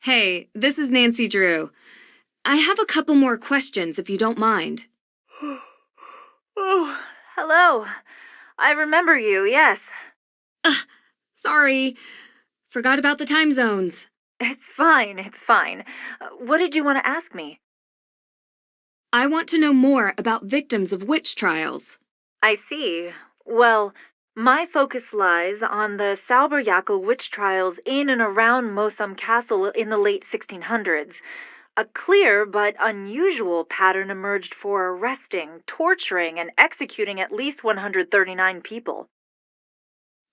Hey, this is Nancy Drew. I have a couple more questions if you don't mind. Oh, hello. I remember you, yes. Sorry. Forgot about the time zones. It's fine. What did you want to ask me? I want to know more about victims of witch trials. I see. Well, my focus lies on the Sauber-Yakel witch trials in and around Mosum Castle in the late 1600s. A clear but unusual pattern emerged for arresting, torturing, and executing at least 139 people.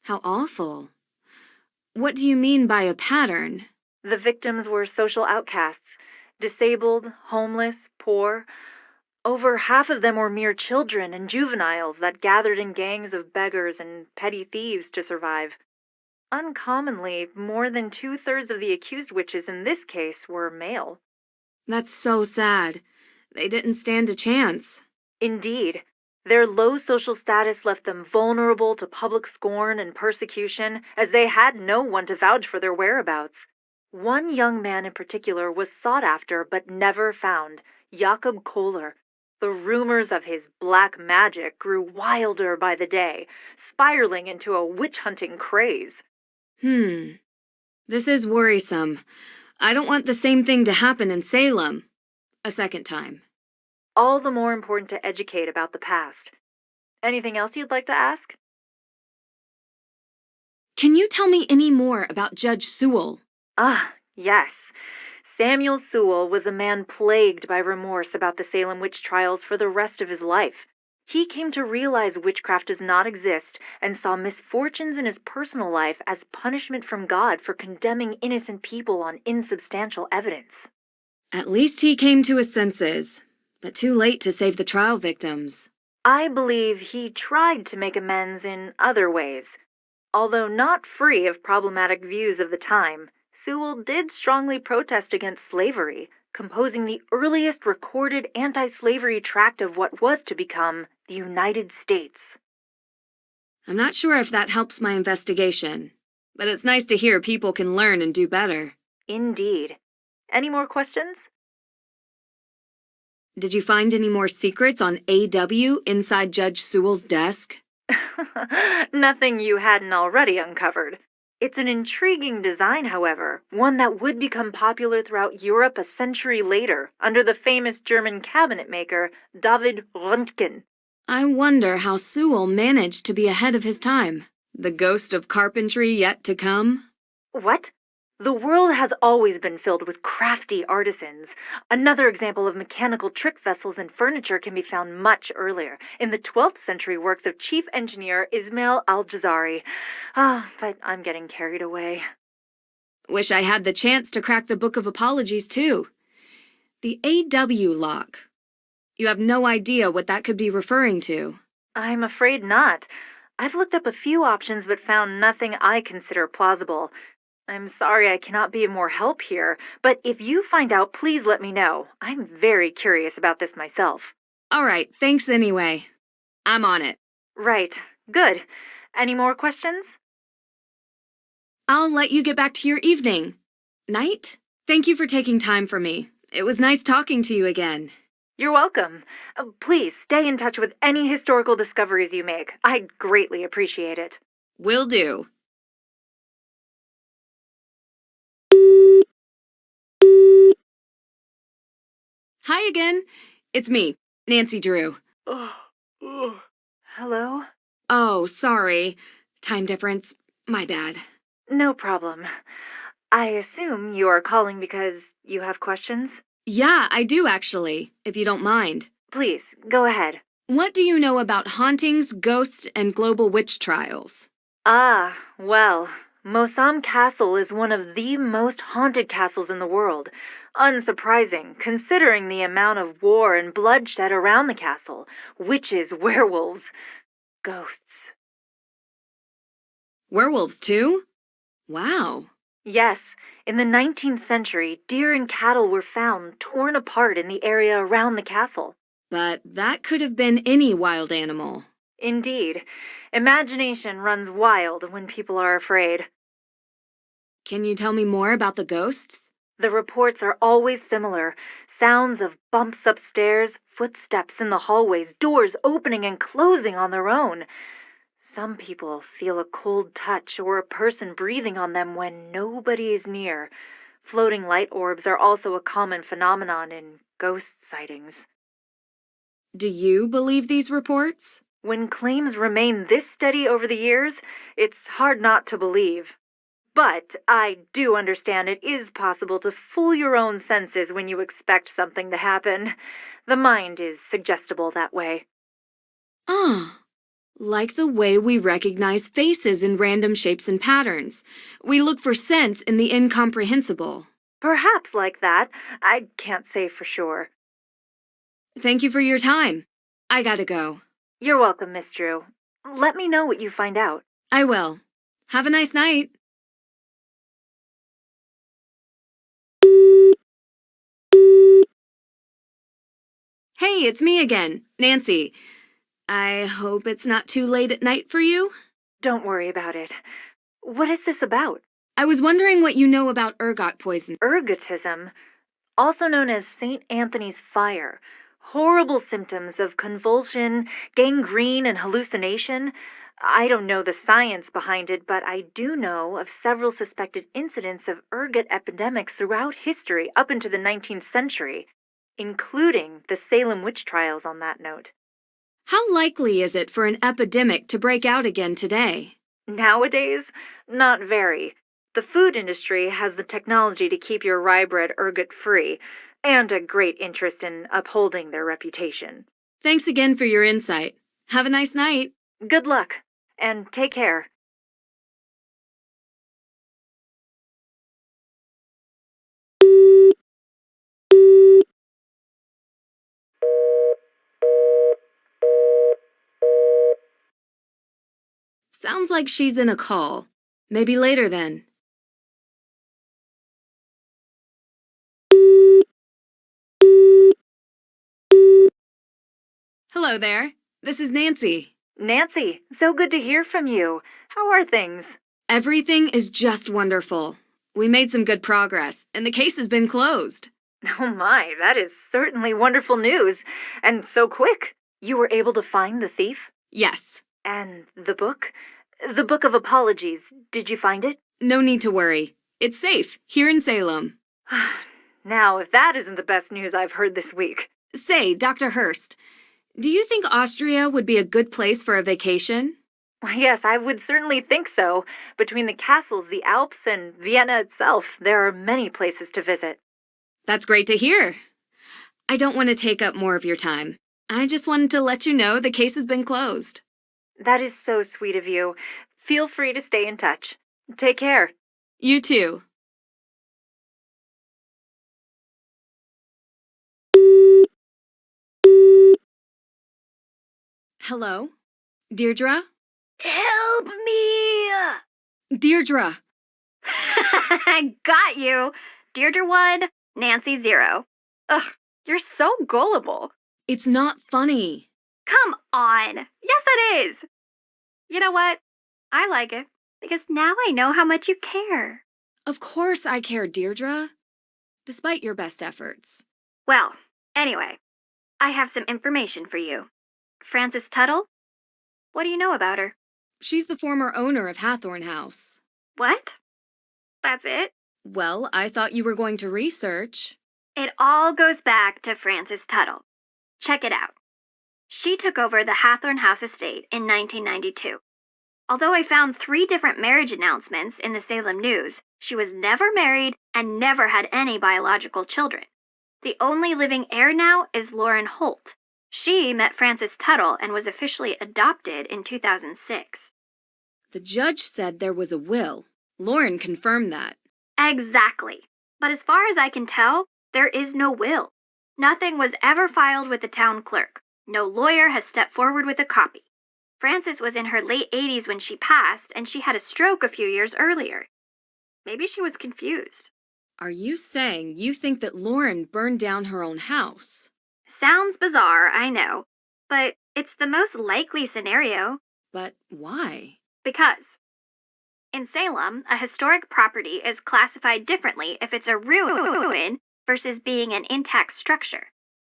How awful. What do you mean by a pattern? The victims were social outcasts, disabled, homeless, poor. Over half of them were mere children and juveniles that gathered in gangs of beggars and petty thieves to survive. Uncommonly, more than 2/3 of the accused witches in this case were male. That's so sad. They didn't stand a chance. Indeed, their low social status left them vulnerable to public scorn and persecution, as they had no one to vouch for their whereabouts. One young man in particular was sought after but never found, Jakob Kohler. The rumors of his black magic grew wilder by the day, spiraling into a witch-hunting craze. This is worrisome. I don't want the same thing to happen in Salem. A second time. All the more important to educate about the past. Anything else you'd like to ask? Can you tell me any more about Judge Sewell? Ah, yes. Samuel Sewell was a man plagued by remorse about the Salem witch trials for the rest of his life. He came to realize witchcraft does not exist and saw misfortunes in his personal life as punishment from God for condemning innocent people on insubstantial evidence. At least he came to his senses, but too late to save the trial victims. I believe he tried to make amends in other ways. Although not free of problematic views of the time, Sewell did strongly protest against slavery, composing the earliest recorded anti-slavery tract of what was to become the United States. I'm not sure if that helps my investigation, but it's nice to hear people can learn and do better. Indeed. Any more questions? Did you find any more secrets on AW inside Judge Sewell's desk? Nothing you hadn't already uncovered. It's an intriguing design, however, one that would become popular throughout Europe a century later under the famous German cabinet maker David Röntgen. I wonder how Sewell managed to be ahead of his time. The ghost of carpentry yet to come? What? The world has always been filled with crafty artisans. Another example of mechanical trick vessels and furniture can be found much earlier, in the 12th century works of chief engineer Ismail al-Jazari. But I'm getting carried away. Wish I had the chance to crack the Book of Apologies, too. The AW lock. You have no idea what that could be referring to. I'm afraid not. I've looked up a few options but found nothing I consider plausible. I'm sorry I cannot be of more help here, but if you find out, please let me know. I'm very curious about this myself. All right, thanks anyway. I'm on it. Right. Good. Any more questions? I'll let you get back to your evening. Night? Thank you for taking time for me. It was nice talking to you again. You're welcome. Please stay in touch with any historical discoveries you make. I'd greatly appreciate it. Will do. Hi again. It's me, Nancy Drew. Hello? Oh, sorry. Time difference. My bad. No problem. I assume you are calling because you have questions? Yeah, I do actually, if you don't mind. Please, go ahead. What do you know about hauntings, ghosts, and global witch trials? Well, Mosam Castle is one of the most haunted castles in the world. Unsurprising, considering the amount of war and bloodshed around the castle. Witches, werewolves, ghosts. Werewolves, too? Wow. Yes, in the 19th century, deer and cattle were found torn apart in the area around the castle. But that could have been any wild animal. Indeed. Imagination runs wild when people are afraid. Can you tell me more about the ghosts? The reports are always similar. Sounds of bumps upstairs, footsteps in the hallways, doors opening and closing on their own. Some people feel a cold touch or a person breathing on them when nobody is near. Floating light orbs are also a common phenomenon in ghost sightings. Do you believe these reports? When claims remain this steady over the years, it's hard not to believe. But I do understand it is possible to fool your own senses when you expect something to happen. The mind is suggestible that way. Ah, like the way we recognize faces in random shapes and patterns. We look for sense in the incomprehensible. Perhaps like that. I can't say for sure. Thank you for your time. I gotta go. You're welcome, Miss Drew. Let me know what you find out. I will. Have a nice night. Hey, it's me again, Nancy. I hope it's not too late at night for you. Don't worry about it. What is this about? I was wondering what you know about ergot poison. Ergotism, also known as St. Anthony's fire. Horrible symptoms of convulsion, gangrene, and hallucination. I don't know the science behind it, but I do know of several suspected incidents of ergot epidemics throughout history up into the 19th century, including the Salem witch trials on that note. How likely is it for an epidemic to break out again today? Nowadays, not very. The food industry has the technology to keep your rye bread ergot-free, and a great interest in upholding their reputation. Thanks again for your insight. Have a nice night. Good luck, and take care. Sounds like she's in a call. Maybe later then. Hello there. This is Nancy. Nancy, so good to hear from you. How are things? Everything is just wonderful. We made some good progress, and the case has been closed. Oh my, that is certainly wonderful news. And so quick. You were able to find the thief? Yes. And the book? The Book of Apologies. Did you find it? No need to worry. It's safe, here in Salem. Now, if that isn't the best news I've heard this week. Say, Dr. Hirst, do you think Austria would be a good place for a vacation? Well, yes, I would certainly think so. Between the castles, the Alps, and Vienna itself, there are many places to visit. That's great to hear. I don't want to take up more of your time. I just wanted to let you know the case has been closed. That is so sweet of you. Feel free to stay in touch. Take care. You too. Hello? Deirdre? Help me! Deirdre! I got you. Deirdre 1, Nancy 0. Ugh, you're so gullible. It's not funny. Come on. Yes, it is. You know what? I like it because now I know how much you care. Of course I care, Deirdre. Despite your best efforts. Well, anyway, I have some information for you. Frances Tuttle? What do you know about her? She's the former owner of Hathorn House. What? That's it? Well, I thought you were going to research. It all goes back to Frances Tuttle. Check it out. She took over the Hathorn House estate in 1992. Although I found 3 different marriage announcements in the Salem News, she was never married and never had any biological children. The only living heir now is Lauren Holt. She met Frances Tuttle and was officially adopted in 2006. The judge said there was a will. Lauren confirmed that. Exactly. But as far as I can tell, there is no will. Nothing was ever filed with the town clerk. No lawyer has stepped forward with a copy. Frances was in her late 80s when she passed, and she had a stroke a few years earlier. Maybe she was confused. Are you saying you think that Lauren burned down her own house? Sounds bizarre, I know, but it's the most likely scenario. But why? Because In Salem, a historic property is classified differently if it's a ruin versus being an intact structure.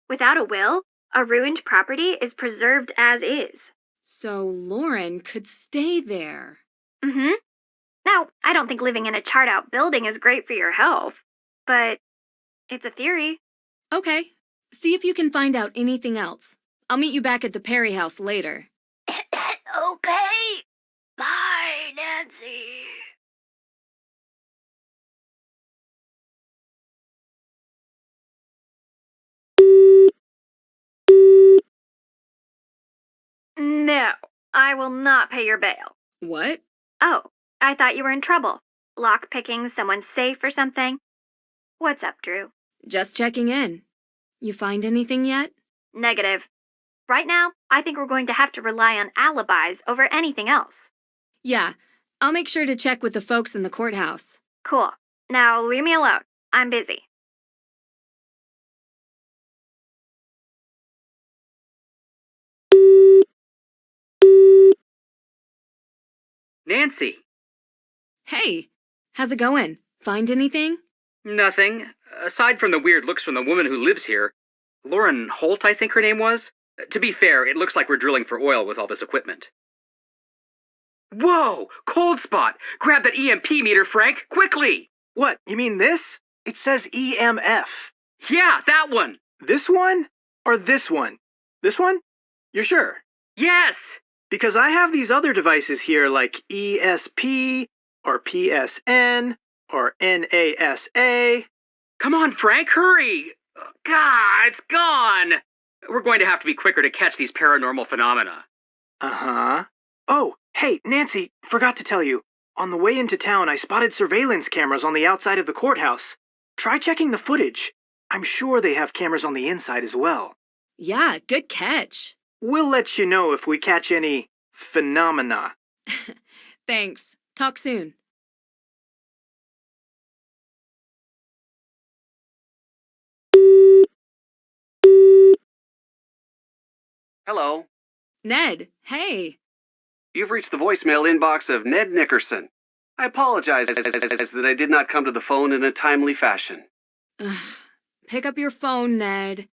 Without a will, a ruined property is preserved as is. So Lauren could stay there. Mm-hmm. Now, I don't think living in a charred-out building is great for your health, but it's a theory. Okay. See if you can find out anything else. I'll meet you back at the Perry house later. Okay. Bye, Nancy. No, I will not pay your bail. What? Oh, I thought you were in trouble. Lockpicking someone's safe or something? What's up, Drew? Just checking in. You find anything yet? Negative. Right now, I think we're going to have to rely on alibis over anything else. Yeah, I'll make sure to check with the folks in the courthouse. Cool. Now leave me alone. I'm busy. Nancy. Hey, how's it going? Find anything? Nothing. Aside from the weird looks from the woman who lives here. Lauren Holt, I think her name was. To be fair, it looks like we're drilling for oil with all this equipment. Whoa! Cold spot! Grab that EMP meter, Frank! Quickly! What, you mean this? It says EMF. Yeah, that one! This one? Or this one? This one? You're sure? Yes! Because I have these other devices here like ESP, or PSN, or NASA. Come on, Frank, hurry! God, it's gone! We're going to have to be quicker to catch these paranormal phenomena. Uh-huh. Oh, hey, Nancy, forgot to tell you. On the way into town, I spotted surveillance cameras on the outside of the courthouse. Try checking the footage. I'm sure they have cameras on the inside as well. Yeah, good catch. We'll let you know if we catch any phenomena. Thanks. Talk soon. Hello. Ned, hey. You've reached the voicemail inbox of Ned Nickerson. I apologize that I did not come to the phone in a timely fashion. Ugh. Pick up your phone, Ned.